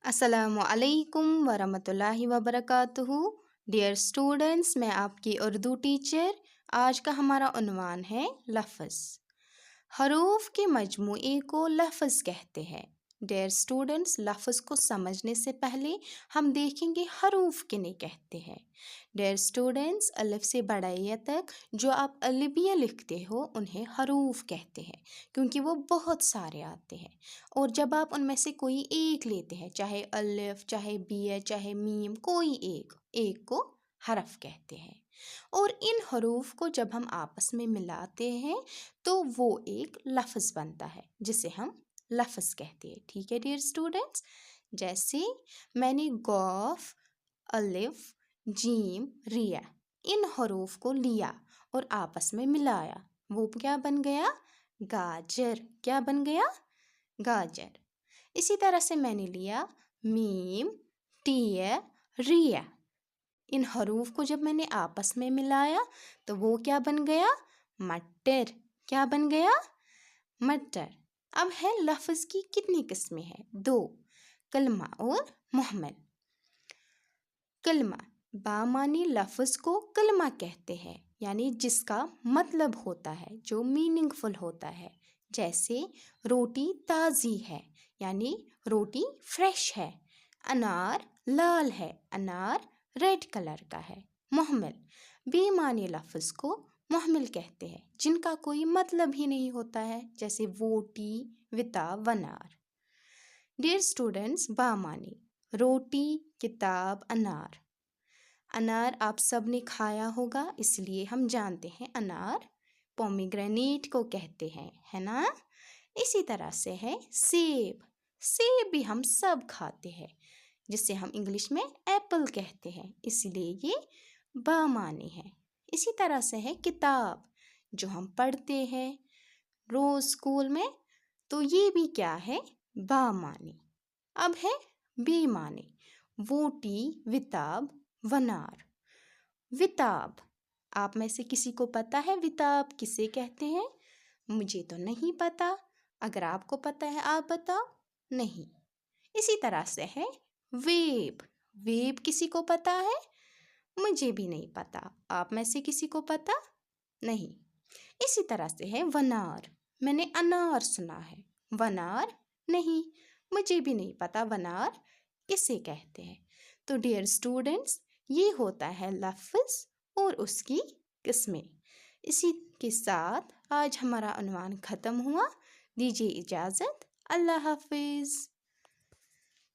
السلام علیکم ورحمۃ اللہ وبرکاتہ۔ ڈیئر اسٹوڈنٹس، میں آپ کی اردو ٹیچر۔ آج کا ہمارا عنوان ہے لفظ۔ حروف کے مجموعے کو لفظ کہتے ہیں۔ ڈیئر اسٹوڈنٹس، لفظ کو سمجھنے سے پہلے ہم دیکھیں گے حروف کنہیں کہتے ہیں۔ ڈیئر اسٹوڈنٹس، الف سے بڑا یا تک جو آپ البیہ لکھتے ہو انہیں حروف کہتے ہیں، کیونکہ وہ بہت سارے آتے ہیں، اور جب آپ ان میں سے کوئی ایک لیتے ہیں، چاہے الف، چاہے بیہ، چاہے میم، کوئی ایک کو حرف کہتے ہیں، اور ان حروف کو جب ہم آپس میں ملاتے ہیں تو وہ ایک لفظ بنتا ہے جسے ہم لفظ کہتے ہیں۔ ٹھیک ہے ڈیئر اسٹوڈنٹس، جیسے میں نے قاف، الف، جیم، ریا ان حروف کو لیا اور آپس میں ملایا، وہ کیا بن گیا؟ گاجر۔ کیا بن گیا؟ گاجر۔ اسی طرح سے میں نے لیا میم، ٹیہ، ریا، ان حروف کو جب میں نے آپس میں ملایا تو وہ کیا بن گیا؟ مٹر۔ کیا بن گیا؟ مٹر۔ اب ہے لفظ کی کتنی قسمیں ہیں؟ 2، کلمہ اور محمل۔ کلمہ، بامعنی لفظ کو کلمہ کہتے ہیں، یعنی جس کا مطلب ہوتا ہے، جو میننگ فل ہوتا ہے، جیسے روٹی تازی ہے، یعنی روٹی فریش ہے۔ انار لال ہے، انار ریڈ کلر کا ہے۔ محمل، بے معنی لفظ کو محمل کہتے ہیں، جن کا کوئی مطلب ہی نہیں ہوتا ہے، جیسے ووٹی، وتا، ونار۔ ڈیئر اسٹوڈنٹس، بامعنی روٹی، کتاب، انار۔ انار آپ سب نے کھایا ہوگا، اس لیے ہم جانتے ہیں انار پومیگرینیٹ کو کہتے ہیں، ہے نا؟ اسی طرح سے ہے سیب۔ سیب بھی ہم سب کھاتے ہیں، جسے ہم انگلش میں ایپل کہتے ہیں، اس لیے یہ بامعنی ہے۔ اسی طرح سے ہے کتاب، جو ہم پڑھتے ہیں روز اسکول میں، تو یہ بھی کیا ہے؟ بامعنی۔ اب ہے بے معنی، ووٹی، وتاب، ونار۔ وتاب، آپ میں سے کسی کو پتہ ہے وتاب کسے کہتے ہیں؟ مجھے تو نہیں پتہ، اگر آپ کو پتہ ہے آپ بتاؤ۔ نہیں۔ اسی طرح سے ہے ویب۔ ویب کسی کو پتہ ہے؟ مجھے بھی نہیں پتہ، آپ میں سے کسی کو پتہ؟ نہیں۔ اسی طرح سے ہے ونار۔ میں نے انار سنا ہے، ونار نہیں، مجھے بھی نہیں پتہ ونار کسے کہتے ہیں۔ تو ڈیئر اسٹوڈنٹس، یہ ہوتا ہے لفظ اور اس کی قسمیں۔ اسی کے ساتھ آج ہمارا عنوان ختم ہوا۔ دیجیے اجازت، اللہ حافظ۔